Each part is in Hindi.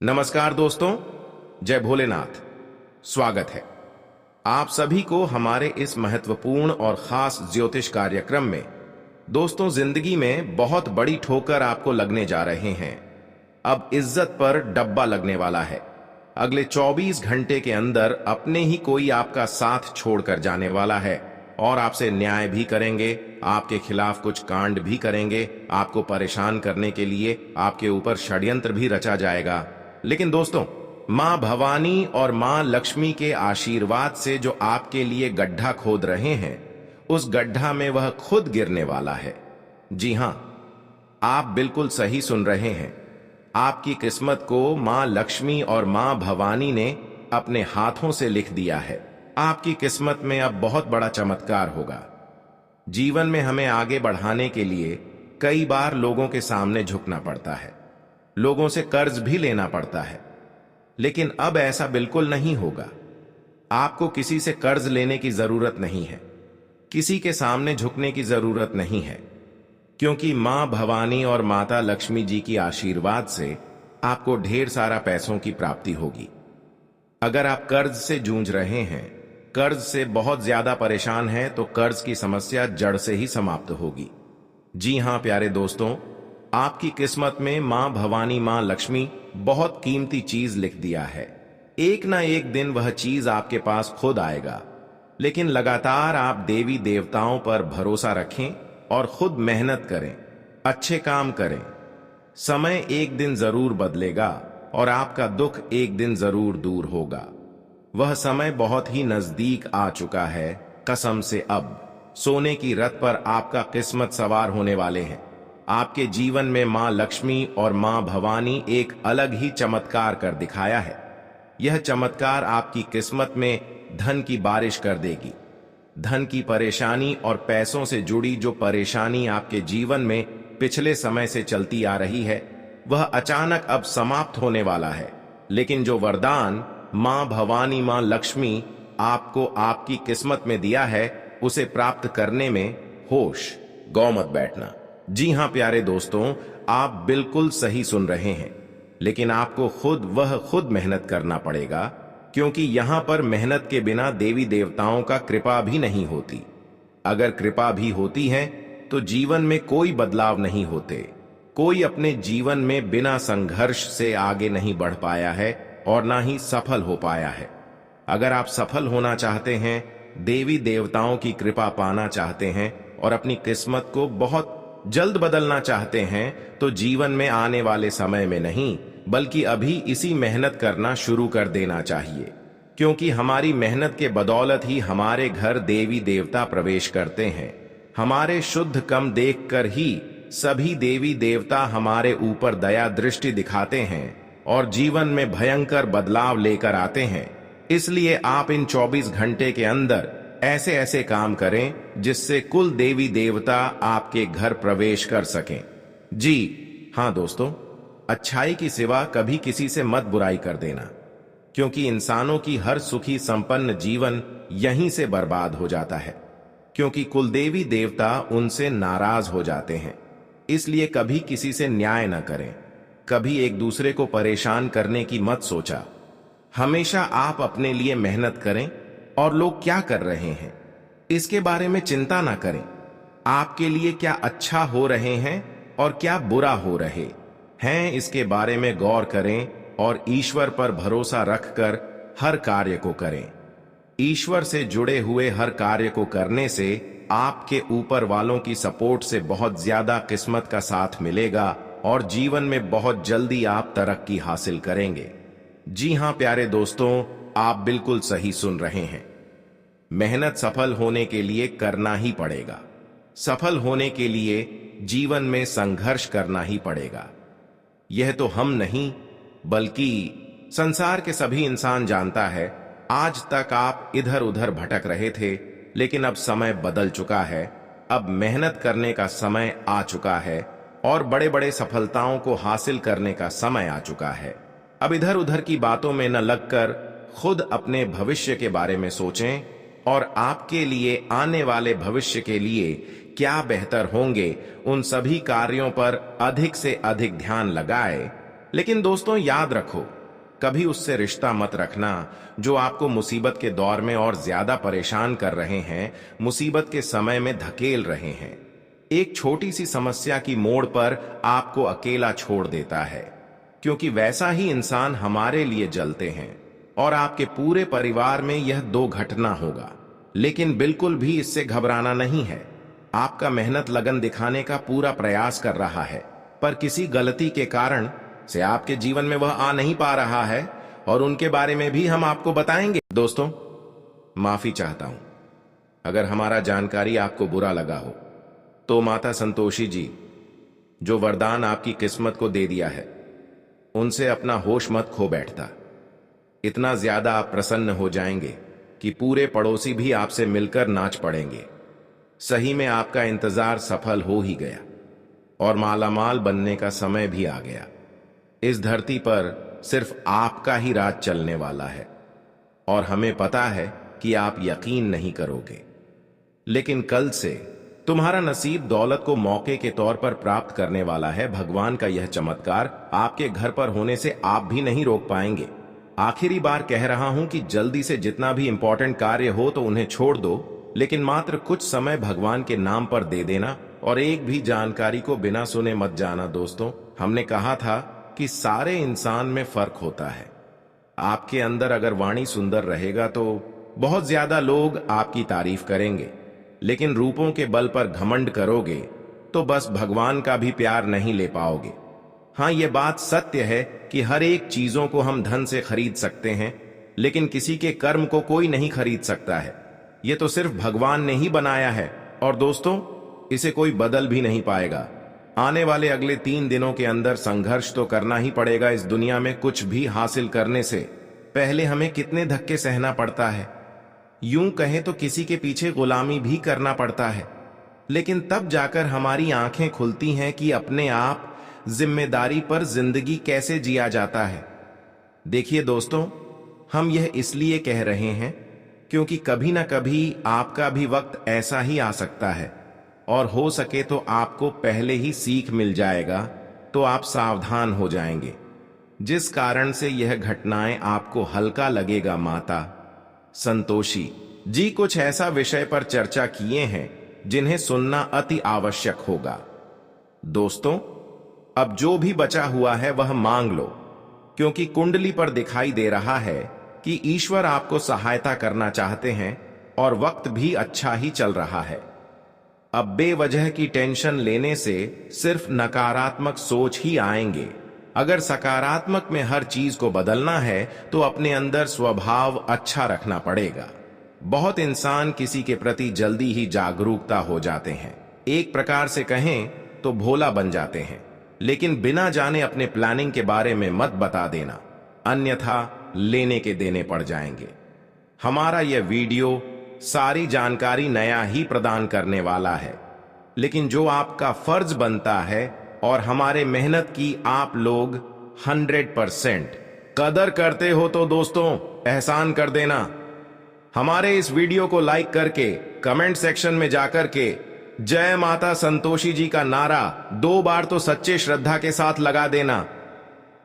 नमस्कार दोस्तों, जय भोलेनाथ। स्वागत है आप सभी को हमारे इस महत्वपूर्ण और खास ज्योतिष कार्यक्रम में। दोस्तों, जिंदगी में बहुत बड़ी ठोकर आपको लगने जा रहे हैं। अब इज्जत पर डब्बा लगने वाला है। अगले 24 घंटे के अंदर अपने ही कोई आपका साथ छोड़कर जाने वाला है और आपसे न्याय भी करेंगे, आपके खिलाफ कुछ कांड भी करेंगे, आपको परेशान करने के लिए आपके ऊपर षड्यंत्र भी रचा जाएगा। लेकिन दोस्तों, मां भवानी और मां लक्ष्मी के आशीर्वाद से जो आपके लिए गड्ढा खोद रहे हैं, उस गड्ढा में वह खुद गिरने वाला है। जी हां, आप बिल्कुल सही सुन रहे हैं। आपकी किस्मत को मां लक्ष्मी और मां भवानी ने अपने हाथों से लिख दिया है। आपकी किस्मत में अब बहुत बड़ा चमत्कार होगा। जीवन में हमें आगे बढ़ाने के लिए कई बार लोगों के सामने झुकना पड़ता है, लोगों से कर्ज भी लेना पड़ता है। लेकिन अब ऐसा बिल्कुल नहीं होगा। आपको किसी से कर्ज लेने की जरूरत नहीं है, किसी के सामने झुकने की जरूरत नहीं है, क्योंकि मां भवानी और माता लक्ष्मी जी की आशीर्वाद से आपको ढेर सारा पैसों की प्राप्ति होगी। अगर आप कर्ज से जूझ रहे हैं, कर्ज से बहुत ज्यादा परेशान हैं, तो कर्ज की समस्या जड़ से ही समाप्त होगी। जी हां प्यारे दोस्तों, आपकी किस्मत में मां भवानी मां लक्ष्मी बहुत कीमती चीज लिख दिया है। एक ना एक दिन वह चीज आपके पास खुद आएगा। लेकिन लगातार आप देवी देवताओं पर भरोसा रखें और खुद मेहनत करें, अच्छे काम करें। समय एक दिन जरूर बदलेगा और आपका दुख एक दिन जरूर दूर होगा। वह समय बहुत ही नजदीक आ चुका है। कसम से अब सोने की रथ पर आपका किस्मत सवार होने वाले हैं। आपके जीवन में मां लक्ष्मी और मां भवानी एक अलग ही चमत्कार कर दिखाया है। यह चमत्कार आपकी किस्मत में धन की बारिश कर देगी। धन की परेशानी और पैसों से जुड़ी जो परेशानी आपके जीवन में पिछले समय से चलती आ रही है, वह अचानक अब समाप्त होने वाला है। लेकिन जो वरदान मां भवानी मां लक्ष्मी आपको आपकी किस्मत में दिया है, उसे प्राप्त करने में होश गौ मत बैठना। जी हां प्यारे दोस्तों, आप बिल्कुल सही सुन रहे हैं। लेकिन आपको खुद मेहनत करना पड़ेगा, क्योंकि यहां पर मेहनत के बिना देवी देवताओं का कृपा भी नहीं होती। अगर कृपा भी होती है तो जीवन में कोई बदलाव नहीं होते। कोई अपने जीवन में बिना संघर्ष से आगे नहीं बढ़ पाया है और ना ही सफल हो पाया है। अगर आप सफल होना चाहते हैं, देवी देवताओं की कृपा पाना चाहते हैं और अपनी किस्मत को बहुत जल्द बदलना चाहते हैं, तो जीवन में आने वाले समय में नहीं, बल्कि अभी इसी मेहनत करना शुरू कर देना चाहिए। क्योंकि हमारी मेहनत के बदौलत ही हमारे घर देवी देवता प्रवेश करते हैं। हमारे शुद्ध कम देखकर ही सभी देवी देवता हमारे ऊपर दया दृष्टि दिखाते हैं और जीवन में भयंकर बदलाव लेकर आते हैं। इसलिए आप इन 24 घंटे के अंदर ऐसे ऐसे काम करें जिससे कुल देवी देवता आपके घर प्रवेश कर सकें। जी हां दोस्तों, अच्छाई की सिवा कभी किसी से मत बुराई कर देना, क्योंकि इंसानों की हर सुखी संपन्न जीवन यहीं से बर्बाद हो जाता है, क्योंकि कुल देवी देवता उनसे नाराज हो जाते हैं। इसलिए कभी किसी से न्याय न करें, कभी एक दूसरे को परेशान करने की मत सोचा। हमेशा आप अपने लिए मेहनत करें और लोग क्या कर रहे हैं इसके बारे में चिंता ना करें। आपके लिए क्या अच्छा हो रहे हैं और क्या बुरा हो रहे हैं, इसके बारे में गौर करें और ईश्वर पर भरोसा रखकर हर कार्य को करें। ईश्वर से जुड़े हुए हर कार्य को करने से आपके ऊपर वालों की सपोर्ट से बहुत ज्यादा किस्मत का साथ मिलेगा और जीवन में बहुत जल्दी आप तरक्की हासिल करेंगे। जी हां प्यारे दोस्तों, आप बिल्कुल सही सुन रहे हैं। मेहनत सफल होने के लिए करना ही पड़ेगा। सफल होने के लिए जीवन में संघर्ष करना ही पड़ेगा। यह तो हम नहीं, बल्कि संसार के सभी इंसान जानता है। आज तक आप इधर उधर भटक रहे थे, लेकिन अब समय बदल चुका है। अब मेहनत करने का समय आ चुका है और बड़े बड़े सफलताओं को हासिल करने का समय आ चुका है। अब इधर उधर की बातों में न लगकर खुद अपने भविष्य के बारे में सोचें और आपके लिए आने वाले भविष्य के लिए क्या बेहतर होंगे, उन सभी कार्यों पर अधिक से अधिक ध्यान लगाएं। लेकिन दोस्तों याद रखो, कभी उससे रिश्ता मत रखना जो आपको मुसीबत के दौर में और ज्यादा परेशान कर रहे हैं, मुसीबत के समय में धकेल रहे हैं। एक छोटी सी समस्या की मोड़ पर आपको अकेला छोड़ देता है, क्योंकि वैसा ही इंसान हमारे लिए जलते हैं और आपके पूरे परिवार में यह 2 घटना होगा। लेकिन बिल्कुल भी इससे घबराना नहीं है। आपका मेहनत लगन दिखाने का पूरा प्रयास कर रहा है, पर किसी गलती के कारण से आपके जीवन में वह आ नहीं पा रहा है, और उनके बारे में भी हम आपको बताएंगे। दोस्तों, माफी चाहता हूं अगर हमारा जानकारी आपको बुरा लगा हो। तो माता संतोषी जी, जो वरदान आपकी किस्मत को दे दिया है, उनसे अपना होश मत खो बैठता। इतना ज्यादा आप प्रसन्न हो जाएंगे कि पूरे पड़ोसी भी आपसे मिलकर नाच पड़ेंगे। सही में आपका इंतजार सफल हो ही गया और मालामाल बनने का समय भी आ गया। इस धरती पर सिर्फ आपका ही राज चलने वाला है, और हमें पता है कि आप यकीन नहीं करोगे, लेकिन कल से तुम्हारा नसीब दौलत को मौके के तौर पर प्राप्त करने वाला है। भगवान का यह चमत्कार आपके घर पर होने से आप भी नहीं रोक पाएंगे। आखिरी बार कह रहा हूं कि जल्दी से जितना भी इंपॉर्टेंट कार्य हो तो उन्हें छोड़ दो, लेकिन मात्र कुछ समय भगवान के नाम पर दे देना, और एक भी जानकारी को बिना सुने मत जाना। दोस्तों, हमने कहा था कि सारे इंसान में फर्क होता है। आपके अंदर अगर वाणी सुंदर रहेगा तो बहुत ज्यादा लोग आपकी तारीफ करेंगे, लेकिन रूपों के बल पर घमंड करोगे तो बस भगवान का भी प्यार नहीं ले पाओगे। हाँ, यह बात सत्य है कि हर एक चीजों को हम धन से खरीद सकते हैं, लेकिन किसी के कर्म को कोई नहीं खरीद सकता है। यह तो सिर्फ भगवान ने ही बनाया है, और दोस्तों, इसे कोई बदल भी नहीं पाएगा। आने वाले अगले 3 दिनों के अंदर संघर्ष तो करना ही पड़ेगा। इस दुनिया में कुछ भी हासिल करने से पहले हमें कितने धक्के सहना पड़ता है। यूं कहें तो किसी के पीछे गुलामी भी करना पड़ता है, लेकिन तब जाकर हमारी आंखें खुलती हैं कि अपने आप जिम्मेदारी पर जिंदगी कैसे जिया जाता है। देखिए दोस्तों, हम यह इसलिए कह रहे हैं क्योंकि कभी ना कभी आपका भी वक्त ऐसा ही आ सकता है, और हो सके तो आपको पहले ही सीख मिल जाएगा, तो आप सावधान हो जाएंगे। जिस कारण से यह घटनाएं आपको हल्का लगेगा। माता संतोषी जी कुछ ऐसा विषय पर चर्चा किए हैं जिन्हें सुनना अति आवश्यक होगा। दोस्तों, अब जो भी बचा हुआ है वह मांग लो, क्योंकि कुंडली पर दिखाई दे रहा है कि ईश्वर आपको सहायता करना चाहते हैं और वक्त भी अच्छा ही चल रहा है। अब बेवजह की टेंशन लेने से सिर्फ नकारात्मक सोच ही आएंगे। अगर सकारात्मक में हर चीज को बदलना है तो अपने अंदर स्वभाव अच्छा रखना पड़ेगा। बहुत इंसान किसी के प्रति जल्दी ही जागरूकता हो जाते हैं, एक प्रकार से कहें तो भोला बन जाते हैं, लेकिन बिना जाने अपने प्लानिंग के बारे में मत बता देना, अन्यथा लेने के देने पड़ जाएंगे। हमारा यह वीडियो सारी जानकारी नया ही प्रदान करने वाला है, लेकिन जो आपका फर्ज बनता है और हमारे मेहनत की आप लोग 100% कदर करते हो तो दोस्तों एहसान कर देना। हमारे इस वीडियो को लाइक करके कमेंट सेक्शन में जाकर के जय माता संतोषी जी का नारा 2 बार तो सच्चे श्रद्धा के साथ लगा देना।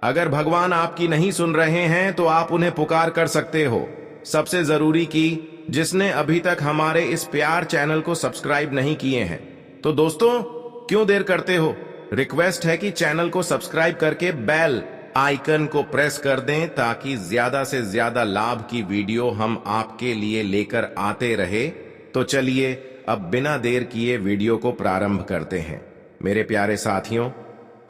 अगर भगवान आपकी नहीं सुन रहे हैं तो आप उन्हें पुकार कर सकते हो। सबसे जरूरी कि जिसने अभी तक हमारे इस प्यार चैनल को सब्सक्राइब नहीं किए हैं, तो दोस्तों क्यों देर करते हो, रिक्वेस्ट है कि चैनल को सब्सक्राइब करके बेल आइकन को प्रेस कर दें, ताकि ज्यादा से ज्यादा लाभ की वीडियो हम आपके लिए लेकर आते रहे। तो चलिए अब बिना देर किए वीडियो को प्रारंभ करते हैं। मेरे प्यारे साथियों,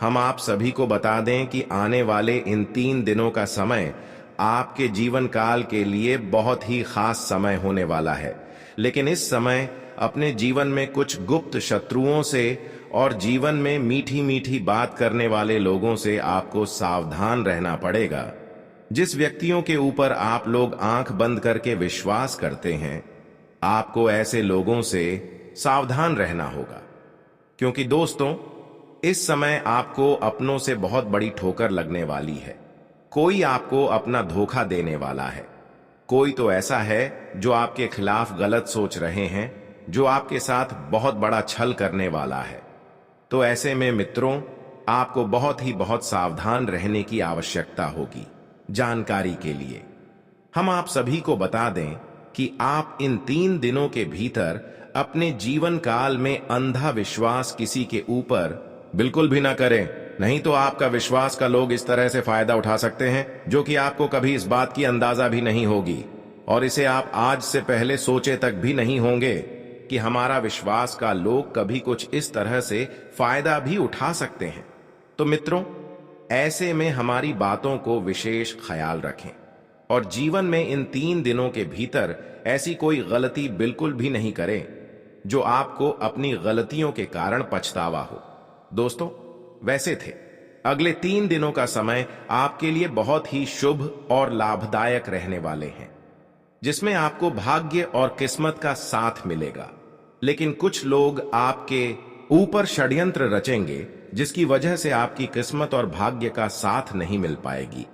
हम आप सभी को बता दें कि आने वाले इन 3 दिनों का समय आपके जीवन काल के लिए बहुत ही खास समय होने वाला है, लेकिन इस समय अपने जीवन में कुछ गुप्त शत्रुओं से और जीवन में मीठी मीठी बात करने वाले लोगों से आपको सावधान रहना पड़ेगा। जिस व्यक्तियों के ऊपर आप लोग आंख बंद करके विश्वास करते हैं, आपको ऐसे लोगों से सावधान रहना होगा, क्योंकि दोस्तों इस समय आपको अपनों से बहुत बड़ी ठोकर लगने वाली है। कोई आपको अपना धोखा देने वाला है, कोई तो ऐसा है जो आपके खिलाफ गलत सोच रहे हैं, जो आपके साथ बहुत बड़ा छल करने वाला है। तो ऐसे में मित्रों, आपको बहुत सावधान रहने की आवश्यकता होगी। जानकारी के लिए हम आप सभी को बता दें कि आप इन 3 दिनों के भीतर अपने जीवन काल में अंधा विश्वास किसी के ऊपर बिल्कुल भी ना करें। नहीं तो आपका विश्वास का लोग इस तरह से फायदा उठा सकते हैं जो कि आपको कभी इस बात की अंदाजा भी नहीं होगी, और इसे आप आज से पहले सोचे तक भी नहीं होंगे कि हमारा विश्वास का लोग कभी कुछ इस तरह से फायदा भी उठा सकते हैं। तो मित्रों, ऐसे में हमारी बातों को विशेष ख्याल रखें और जीवन में इन 3 दिनों के भीतर ऐसी कोई गलती बिल्कुल भी नहीं करें जो आपको अपनी गलतियों के कारण पछतावा हो। दोस्तों, वैसे थे अगले 3 दिनों का समय आपके लिए बहुत ही शुभ और लाभदायक रहने वाले हैं, जिसमें आपको भाग्य और किस्मत का साथ मिलेगा। लेकिन कुछ लोग आपके ऊपर षड्यंत्र रचेंगे जिसकी वजह से आपकी किस्मत और भाग्य का साथ नहीं मिल पाएगी।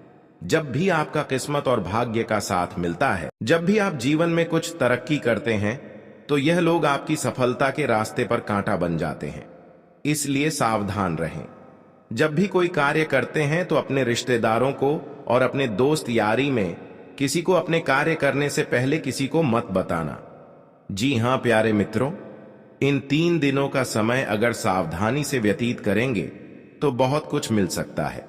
जब भी आपका किस्मत और भाग्य का साथ मिलता है, जब भी आप जीवन में कुछ तरक्की करते हैं, तो यह लोग आपकी सफलता के रास्ते पर कांटा बन जाते हैं। इसलिए सावधान रहें। जब भी कोई कार्य करते हैं तो अपने रिश्तेदारों को और अपने दोस्त यारी में किसी को अपने कार्य करने से पहले किसी को मत बताना। जी हां प्यारे मित्रों, इन 3 दिनों का समय अगर सावधानी से व्यतीत करेंगे तो बहुत कुछ मिल सकता है,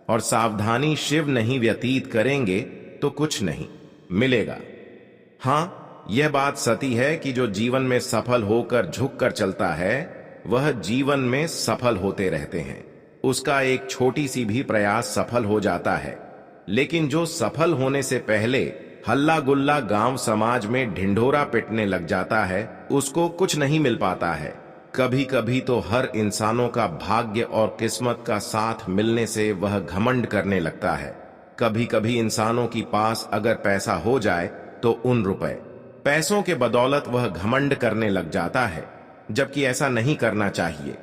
और सावधानी शिव नहीं व्यतीत करेंगे तो कुछ नहीं मिलेगा। हां, यह बात सती है कि जो जीवन में सफल होकर झुककर चलता है वह जीवन में सफल होते रहते हैं। उसका एक छोटी सी भी प्रयास सफल हो जाता है। लेकिन जो सफल होने से पहले हल्ला गुल्ला गांव समाज में ढिंढोरा पिटने लग जाता है, उसको कुछ नहीं मिल पाता है। कभी कभी तो हर इंसानों का भाग्य और किस्मत का साथ मिलने से वह घमंड करने लगता है। कभी कभी इंसानों की पास अगर पैसा हो जाए तो उन पैसों के बदौलत वह घमंड करने लग जाता है, जबकि ऐसा नहीं करना चाहिए।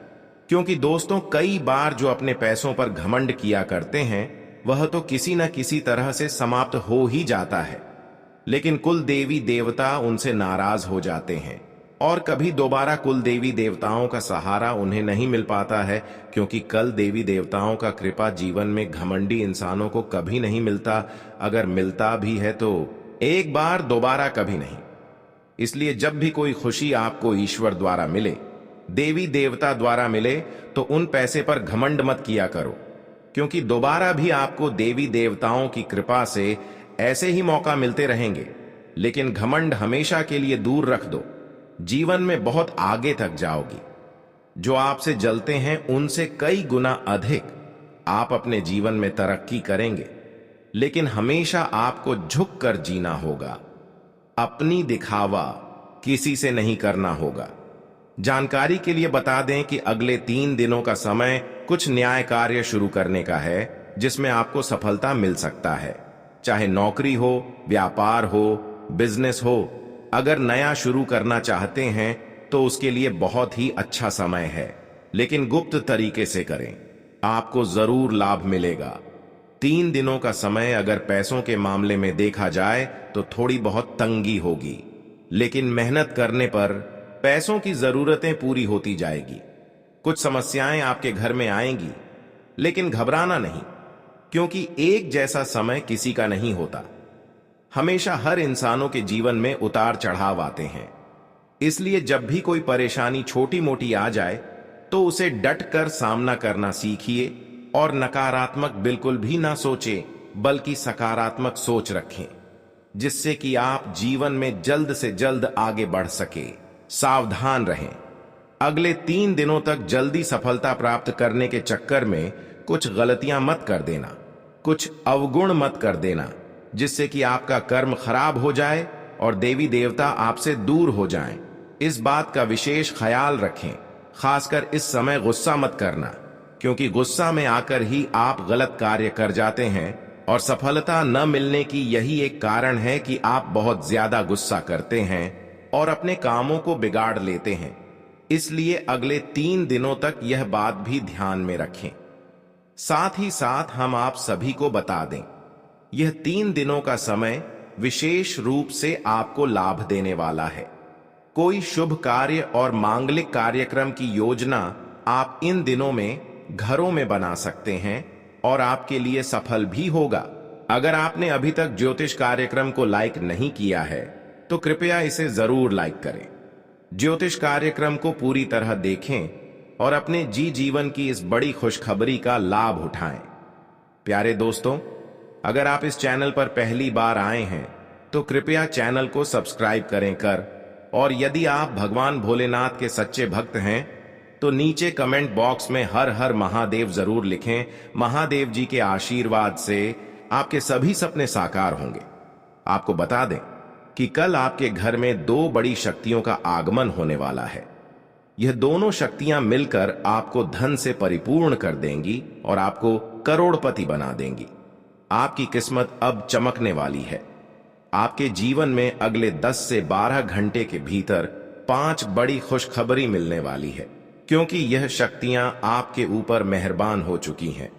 क्योंकि दोस्तों, कई बार जो अपने पैसों पर घमंड किया करते हैं वह तो किसी न किसी तरह से समाप्त हो ही जाता है। लेकिन कुल देवी देवता उनसे नाराज हो जाते हैं और कभी दोबारा कुल देवी देवताओं का सहारा उन्हें नहीं मिल पाता है, क्योंकि कल देवी देवताओं का कृपा जीवन में घमंडी इंसानों को कभी नहीं मिलता। अगर मिलता भी है तो एक बार, दोबारा कभी नहीं। इसलिए जब भी कोई खुशी आपको ईश्वर द्वारा मिले, देवी देवता द्वारा मिले, तो उन पैसे पर घमंड मत किया करो, क्योंकि दोबारा भी आपको देवी देवताओं की कृपा से ऐसे ही मौका मिलते रहेंगे। लेकिन घमंड हमेशा के लिए दूर रख दो, जीवन में बहुत आगे तक जाओगी। जो आपसे जलते हैं उनसे कई गुना अधिक आप अपने जीवन में तरक्की करेंगे। लेकिन हमेशा आपको झुक कर जीना होगा, अपनी दिखावा किसी से नहीं करना होगा। जानकारी के लिए बता दें कि अगले 3 दिनों का समय कुछ न्याय कार्य शुरू करने का है, जिसमें आपको सफलता मिल सकता है। चाहे नौकरी हो, व्यापार हो, बिजनेस हो, अगर नया शुरू करना चाहते हैं तो उसके लिए बहुत ही अच्छा समय है। लेकिन गुप्त तरीके से करें, आपको जरूर लाभ मिलेगा। 3 दिनों का समय अगर पैसों के मामले में देखा जाए तो थोड़ी बहुत तंगी होगी, लेकिन मेहनत करने पर पैसों की जरूरतें पूरी होती जाएगी। कुछ समस्याएं आपके घर में आएंगी, लेकिन घबराना नहीं, क्योंकि एक जैसा समय किसी का नहीं होता। हमेशा हर इंसानों के जीवन में उतार चढ़ाव आते हैं। इसलिए जब भी कोई परेशानी छोटी मोटी आ जाए तो उसे डट कर सामना करना सीखिए और नकारात्मक बिल्कुल भी ना सोचें, बल्कि सकारात्मक सोच रखें, जिससे कि आप जीवन में जल्द से जल्द आगे बढ़ सके। सावधान रहें। अगले 3 दिनों तक जल्दी सफलता प्राप्त करने के चक्कर में कुछ गलतियां मत कर देना, कुछ अवगुण मत कर देना, जिससे कि आपका कर्म खराब हो जाए और देवी देवता आपसे दूर हो जाएं। इस बात का विशेष ख्याल रखें। खासकर इस समय गुस्सा मत करना, क्योंकि गुस्सा में आकर ही आप गलत कार्य कर जाते हैं और सफलता न मिलने की यही एक कारण है कि आप बहुत ज्यादा गुस्सा करते हैं और अपने कामों को बिगाड़ लेते हैं। इसलिए अगले 3 दिनों तक यह बात भी ध्यान में रखें। साथ ही साथ हम आप सभी को बता दें, यह 3 दिनों का समय विशेष रूप से आपको लाभ देने वाला है। कोई शुभ कार्य और मांगलिक कार्यक्रम की योजना आप इन दिनों में घरों में बना सकते हैं और आपके लिए सफल भी होगा। अगर आपने अभी तक ज्योतिष कार्यक्रम को लाइक नहीं किया है तो कृपया इसे जरूर लाइक करें। ज्योतिष कार्यक्रम को पूरी तरह देखें और अपने जीवन की इस बड़ी खुशखबरी का लाभ उठाएं। प्यारे दोस्तों, अगर आप इस चैनल पर पहली बार आए हैं तो कृपया चैनल को सब्सक्राइब करें और यदि आप भगवान भोलेनाथ के सच्चे भक्त हैं तो नीचे कमेंट बॉक्स में हर हर महादेव जरूर लिखें। महादेव जी के आशीर्वाद से आपके सभी सपने साकार होंगे। आपको बता दें कि कल आपके घर में दो बड़ी शक्तियों का आगमन होने वाला है। यह दोनों शक्तियां मिलकर आपको धन से परिपूर्ण कर देंगी और आपको करोड़पति बना देंगी। आपकी किस्मत अब चमकने वाली है। आपके जीवन में अगले 10 से 12 घंटे के भीतर 5 बड़ी खुशखबरी मिलने वाली है, क्योंकि यह शक्तियां आपके ऊपर मेहरबान हो चुकी हैं।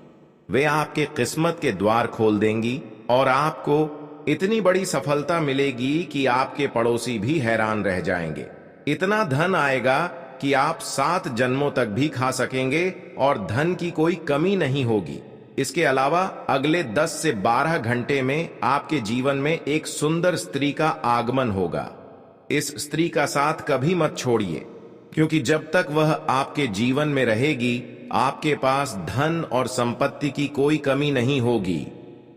वे आपके किस्मत के द्वार खोल देंगी और आपको इतनी बड़ी सफलता मिलेगी कि आपके पड़ोसी भी हैरान रह जाएंगे। इतना धन आएगा कि आप 7 जन्मों तक भी खा सकेंगे और धन की कोई कमी नहीं होगी। इसके अलावा अगले 10 से 12 घंटे में आपके जीवन में एक सुंदर स्त्री का आगमन होगा। इस स्त्री का साथ कभी मत छोड़िए, क्योंकि जब तक वह आपके जीवन में रहेगी आपके पास धन और संपत्ति की कोई कमी नहीं होगी।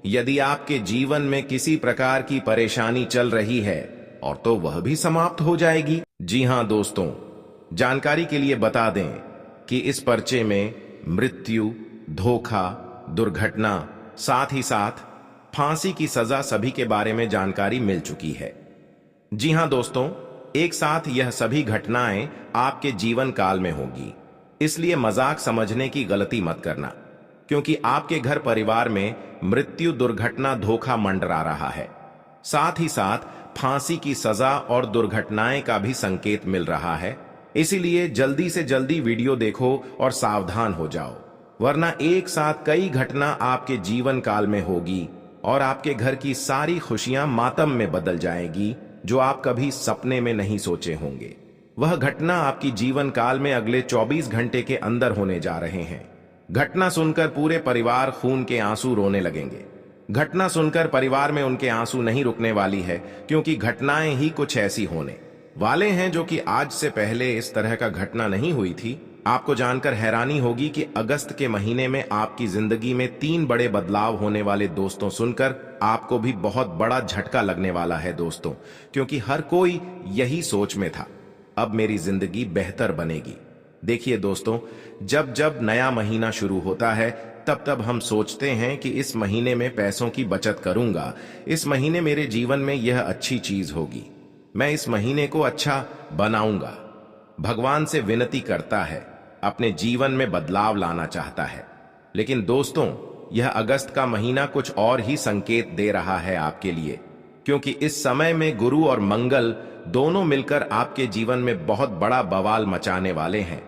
यदि आपके जीवन में किसी प्रकार की परेशानी चल रही है और तो वह भी समाप्त हो जाएगी। जी हां दोस्तों, जानकारी के लिए बता दें कि इस पर्चे में मृत्यु, धोखा, दुर्घटना, साथ ही साथ फांसी की सजा सभी के बारे में जानकारी मिल चुकी है। जी हां दोस्तों, एक साथ यह सभी घटनाएं आपके जीवन काल में होगी, इसलिए मजाक समझने की गलती मत करना, क्योंकि आपके घर परिवार में मृत्यु, दुर्घटना, धोखा मंडरा रहा है। साथ ही साथ फांसी की सजा और दुर्घटनाएं का भी संकेत मिल रहा है। इसीलिए जल्दी से जल्दी वीडियो देखो और सावधान हो जाओ, वरना एक साथ कई घटना आपके जीवन काल में होगी और आपके घर की सारी खुशियां मातम में बदल जाएगी, जो आप कभी सपने में नहीं सोचे होंगे। वह घटना आपकी जीवन काल में अगले 24 घंटे के अंदर होने जा रहे हैं। घटना सुनकर पूरे परिवार खून के आंसू रोने लगेंगे। घटना सुनकर परिवार में उनके आंसू नहीं रुकने वाली है, क्योंकि घटनाएं ही कुछ ऐसी होने वाले हैं जो कि आज से पहले इस तरह का घटना नहीं हुई थी। आपको जानकर हैरानी होगी कि अगस्त के महीने में आपकी जिंदगी में 3 बड़े बदलाव होने वाले दोस्तों। सुनकर आपको भी बहुत बड़ा झटका लगने वाला है दोस्तों, क्योंकि हर कोई यही सोच में था, अब मेरी जिंदगी बेहतर बनेगी। देखिए दोस्तों, जब जब नया महीना शुरू होता है तब तब हम सोचते हैं कि इस महीने में पैसों की बचत करूंगा, इस महीने मेरे जीवन में यह अच्छी चीज होगी, मैं इस महीने को अच्छा बनाऊंगा। भगवान से विनती करता है, अपने जीवन में बदलाव लाना चाहता है। लेकिन दोस्तों, यह अगस्त का महीना कुछ और ही संकेत दे रहा है आपके लिए, क्योंकि इस समय में गुरु और मंगल दोनों मिलकर आपके जीवन में बहुत बड़ा बवाल मचाने वाले हैं।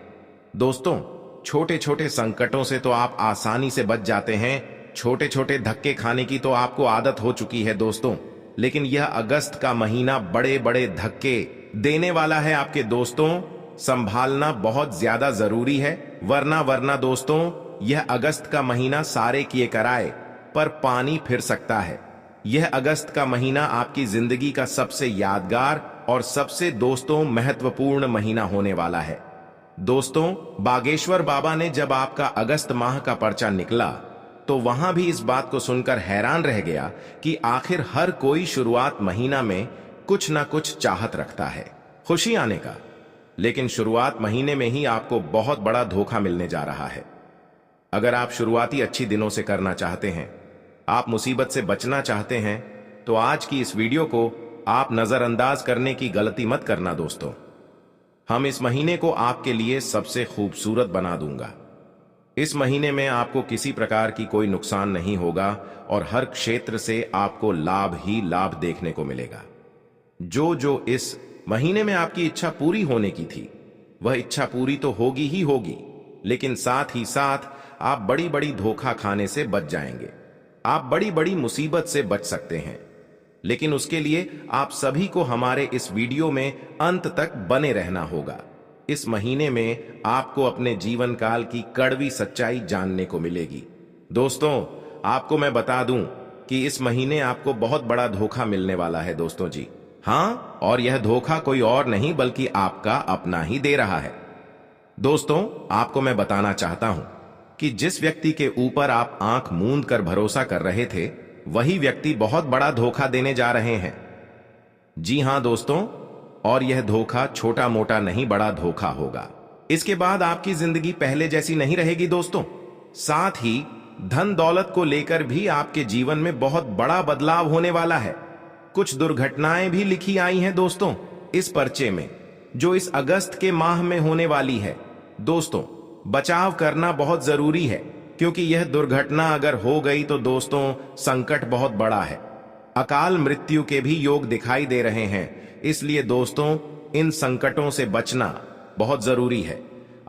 दोस्तों, छोटे छोटे संकटों से तो आप आसानी से बच जाते हैं, छोटे छोटे धक्के खाने की तो आपको आदत हो चुकी है दोस्तों, लेकिन यह अगस्त का महीना बड़े बड़े धक्के देने वाला है आपके दोस्तों। संभालना बहुत ज्यादा जरूरी है, वरना दोस्तों, यह अगस्त का महीना सारे किए कराए पर पानी फिर सकता है। यह अगस्त का महीना आपकी जिंदगी का सबसे यादगार और सबसे दोस्तों महत्वपूर्ण महीना होने वाला है। दोस्तों, बागेश्वर बाबा ने जब आपका अगस्त माह का पर्चा निकला तो वहां भी इस बात को सुनकर हैरान रह गया कि आखिर हर कोई शुरुआत महीना में कुछ ना कुछ चाहत रखता है, खुशी आने का, लेकिन शुरुआत महीने में ही आपको बहुत बड़ा धोखा मिलने जा रहा है। अगर आप शुरुआती अच्छी दिनों से करना चाहते हैं, आप मुसीबत से बचना चाहते हैं, तो आज की इस वीडियो को आप नजरअंदाज करने की गलती मत करना दोस्तों। हम इस महीने को आपके लिए सबसे खूबसूरत बना दूंगा। इस महीने में आपको किसी प्रकार की कोई नुकसान नहीं होगा और हर क्षेत्र से आपको लाभ ही लाभ देखने को मिलेगा। जो इस महीने में आपकी इच्छा पूरी होने की थी, वह इच्छा पूरी तो होगी ही होगी, लेकिन साथ ही साथ आप बड़ी बड़ी धोखा खाने से बच जाएंगे। आप बड़ी बड़ी मुसीबत से बच सकते हैं, लेकिन उसके लिए आप सभी को हमारे इस वीडियो में अंत तक बने रहना होगा। इस महीने में आपको अपने जीवन काल की कड़वी सच्चाई जानने को मिलेगी। दोस्तों, आपको मैं बता दूं कि इस महीने आपको बहुत बड़ा धोखा मिलने वाला है दोस्तों जी। हाँ, और यह धोखा कोई और नहीं बल्कि आपका अपना ही दे रहा है। दोस्तों, आपको मैं बताना चाहता हूं कि जिस व्यक्ति के ऊपर आप आंख मूंद कर भरोसा कर रहे थे, वही व्यक्ति बहुत बड़ा धोखा देने जा रहे हैं। जी हां दोस्तों, और यह धोखा छोटा मोटा नहीं, बड़ा धोखा होगा। इसके बाद आपकी जिंदगी पहले जैसी नहीं रहेगी दोस्तों। साथ ही धन दौलत को लेकर भी आपके जीवन में बहुत बड़ा बदलाव होने वाला है। कुछ दुर्घटनाएं भी लिखी आई हैं दोस्तों इस पर्चे में, जो इस अगस्त के माह में होने वाली है। दोस्तों, बचाव करना बहुत जरूरी है, क्योंकि यह दुर्घटना अगर हो गई तो दोस्तों संकट बहुत बड़ा है। अकाल मृत्यु के भी योग दिखाई दे रहे हैं, इसलिए दोस्तों इन संकटों से बचना बहुत जरूरी है।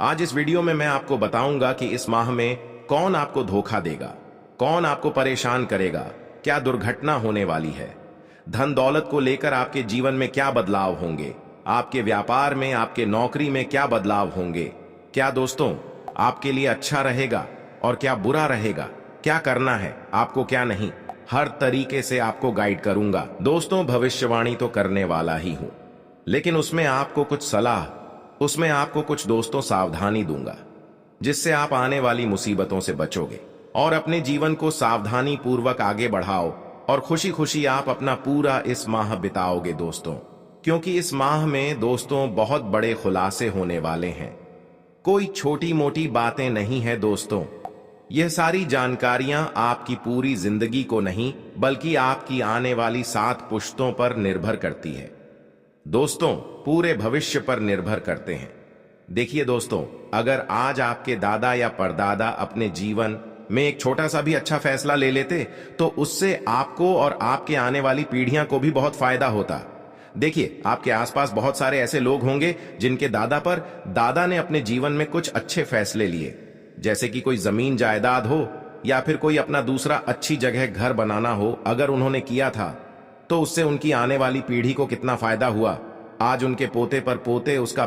आज इस वीडियो में मैं आपको बताऊंगा कि इस माह में कौन आपको धोखा देगा, कौन आपको परेशान करेगा, क्या दुर्घटना होने वाली है, धन दौलत को लेकर आपके जीवन में क्या बदलाव होंगे, आपके व्यापार में, आपके नौकरी में क्या बदलाव होंगे, क्या दोस्तों आपके लिए अच्छा रहेगा और क्या बुरा रहेगा, क्या करना है आपको क्या नहीं, हर तरीके से आपको गाइड करूंगा। दोस्तों, भविष्यवाणी तो करने वाला ही हूं, लेकिन उसमें आपको कुछ सलाह, उसमें आपको कुछ दोस्तों सावधानी दूंगा, जिससे आप आने वाली मुसीबतों से बचोगे और अपने जीवन को सावधानी पूर्वक आगे बढ़ाओ और खुशी खुशी आप अपना पूरा इस माह बिताओगे दोस्तों। क्योंकि इस माह में दोस्तों बहुत बड़े खुलासे होने वाले हैं। कोई छोटी मोटी बातें नहीं है दोस्तों, यह सारी जानकारियां आपकी पूरी जिंदगी को नहीं बल्कि आपकी आने वाली 7 पुश्तों पर निर्भर करती है दोस्तों, पूरे भविष्य पर निर्भर करते हैं। देखिए दोस्तों, अगर आज आपके दादा या परदादा अपने जीवन में एक छोटा सा भी अच्छा फैसला ले लेते तो उससे आपको और आपके आने वाली पीढ़ियां को भी बहुत फायदा होता। देखिए, आपके आसपास बहुत सारे ऐसे लोग होंगे जिनके दादा ने अपने जीवन में कुछ अच्छे फैसले लिए, जैसे कि कोई जमीन जायदाद हो या फिर कोई अपना दूसरा अच्छी जगह घर बनाना हो। अगर उन्होंने किया था तो उससे उनकी आने वाली पीढ़ी को कितना फायदा हुआ। आज उनके पोते पर पोते, उसका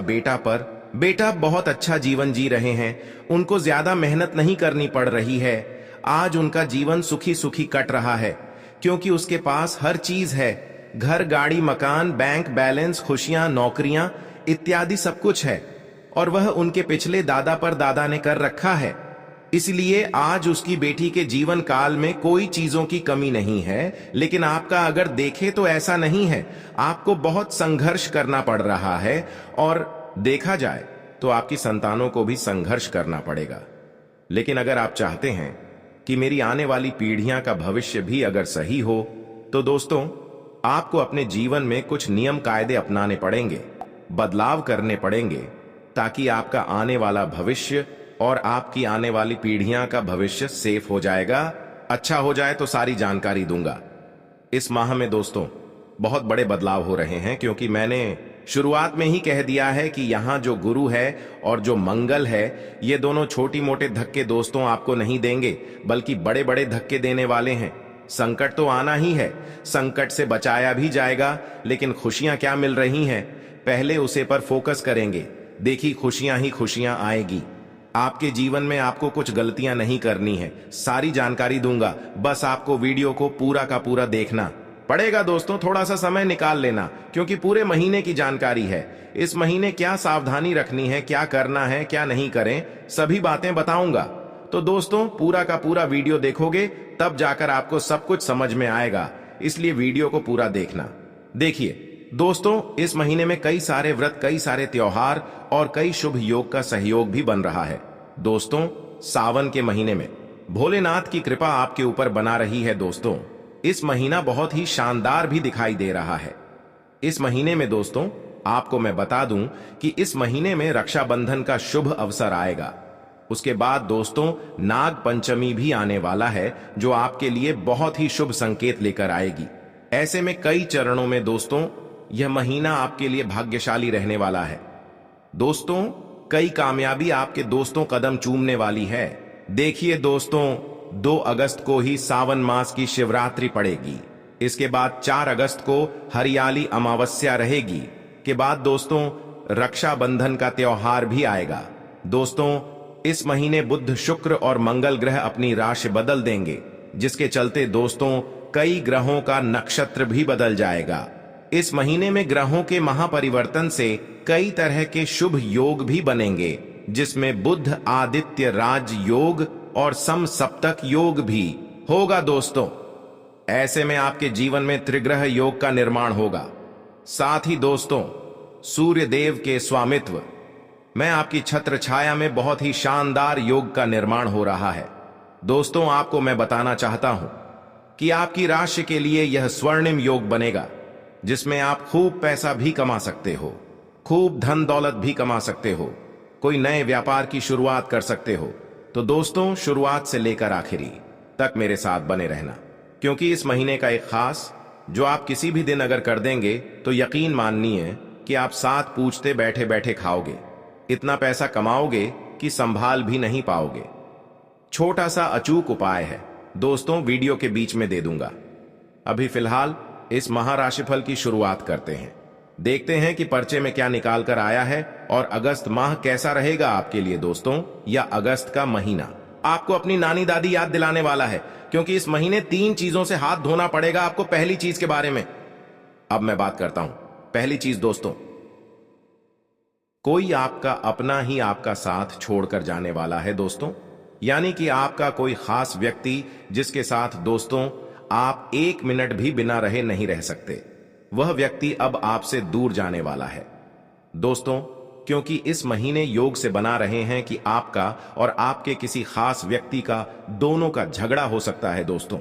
बेटा बहुत अच्छा जीवन जी रहे हैं, उनको ज्यादा मेहनत नहीं करनी पड़ रही है। आज उनका जीवन सुखी सुखी कट रहा है, क्योंकि उसके पास हर चीज है, घर, गाड़ी, मकान, बैंक बैलेंस, खुशियां, नौकरियां इत्यादि सब कुछ है, और वह उनके पिछले दादा पर दादा ने कर रखा है। इसलिए आज उसकी बेटी के जीवन काल में कोई चीजों की कमी नहीं है। लेकिन आपका अगर देखे तो ऐसा नहीं है, आपको बहुत संघर्ष करना पड़ रहा है, और देखा जाए तो आपकी संतानों को भी संघर्ष करना पड़ेगा। लेकिन अगर आप चाहते हैं कि मेरी आने वाली पीढ़ियां का भविष्य भी अगर सही हो, तो दोस्तों आपको अपने जीवन में कुछ नियम कायदे अपनाने पड़ेंगे, बदलाव करने पड़ेंगे, ताकि आपका आने वाला भविष्य और आपकी आने वाली पीढ़ियां का भविष्य सेफ हो जाएगा, अच्छा हो जाए। तो सारी जानकारी दूंगा। इस माह में दोस्तों बहुत बड़े बदलाव हो रहे हैं, क्योंकि मैंने शुरुआत में ही कह दिया है कि यहां जो गुरु है और जो मंगल है, ये दोनों छोटी मोटे धक्के दोस्तों आपको नहीं देंगे, बल्कि बड़े बड़े धक्के देने वाले हैं। संकट तो आना ही है, संकट से बचाया भी जाएगा, लेकिन खुशियां क्या मिल रही हैं, पहले उसे पर फोकस करेंगे। देखिए, खुशियां ही खुशियां आएगी। आपके जीवन में आपको कुछ गलतियां नहीं करनी है, सारी जानकारी दूंगा, बस आपको वीडियो को पूरा का पूरा देखना पड़ेगा दोस्तों। थोड़ा सा समय निकाल लेना, क्योंकि पूरे महीने की जानकारी है। इस महीने क्या सावधानी रखनी है, क्या करना है, क्या नहीं करें, सभी बातें बताऊंगा। तो दोस्तों पूरा का पूरा वीडियो देखोगे तब जाकर आपको सब कुछ समझ में आएगा, इसलिए वीडियो को पूरा देखना। देखिए दोस्तों, इस महीने में कई सारे व्रत, कई सारे त्योहार और कई शुभ योग का सहयोग भी बन रहा है। दोस्तों, सावन के महीने में भोलेनाथ की कृपा आपके ऊपर बना रही है। दोस्तों, इस महीना बहुत ही शानदार भी दिखाई दे रहा है। इस महीने में दोस्तों आपको मैं बता दूं कि इस महीने में रक्षाबंधन का शुभ अवसर आएगा। उसके बाद दोस्तों नाग पंचमी भी आने वाला है, जो आपके लिए बहुत ही शुभ संकेत लेकर आएगी। ऐसे में कई चरणों में दोस्तों यह महीना आपके लिए भाग्यशाली रहने वाला है। दोस्तों, कई कामयाबी आपके दोस्तों कदम चूमने वाली है। देखिए दोस्तों, 2 अगस्त को ही सावन मास की शिवरात्रि पड़ेगी। इसके बाद 4 अगस्त को हरियाली अमावस्या रहेगी। के बाद दोस्तों रक्षाबंधन का त्योहार भी आएगा। दोस्तों, इस महीने बुध, शुक्र और मंगल ग्रह अपनी राशि बदल देंगे, जिसके चलते दोस्तों कई ग्रहों का नक्षत्र भी बदल जाएगा। इस महीने में ग्रहों के महापरिवर्तन से कई तरह के शुभ योग भी बनेंगे, जिसमें बुध आदित्य राज योग और समसप्तक योग भी होगा। दोस्तों, ऐसे में आपके जीवन में त्रिग्रह योग का निर्माण होगा। साथ ही दोस्तों, सूर्य देव के स्वामित्व में आपकी छत्र छाया में बहुत ही शानदार योग का निर्माण हो रहा है। दोस्तों, आपको मैं बताना चाहता हूं कि आपकी राशि के लिए यह स्वर्णिम योग बनेगा, जिसमें आप खूब पैसा भी कमा सकते हो, खूब धन दौलत भी कमा सकते हो, कोई नए व्यापार की शुरुआत कर सकते हो। तो दोस्तों, शुरुआत से लेकर आखिरी तक मेरे साथ बने रहना, क्योंकि इस महीने का एक खास जो आप किसी भी दिन अगर कर देंगे तो यकीन मानिए कि आप साथ पूछते बैठे बैठे खाओगे, इतना पैसा कमाओगे कि संभाल भी नहीं पाओगे। छोटा सा अचूक उपाय है दोस्तों, वीडियो के बीच में दे दूंगा। अभी फिलहाल इस महाराशिफल की शुरुआत करते हैं। देखते हैं कि पर्चे में क्या निकाल कर आया है और अगस्त माह कैसा रहेगा आपके लिए दोस्तों, या अगस्त का महीना आपको अपनी नानी दादी याद दिलाने वाला है, क्योंकि इस महीने 3 चीजों से हाथ धोना पड़ेगा आपको। पहली चीज के बारे में अब मैं बात करता हूं। पहली चीज दोस्तों, कोई आपका अपना ही आपका साथ छोड़कर जाने वाला है दोस्तों, यानी कि आपका कोई खास व्यक्ति जिसके साथ दोस्तों आप 1 मिनट भी बिना रहे नहीं रह सकते, वह व्यक्ति अब आपसे दूर जाने वाला है दोस्तों, क्योंकि इस महीने योग से बना रहे हैं कि आपका और आपके किसी खास व्यक्ति का दोनों का झगड़ा हो सकता है दोस्तों।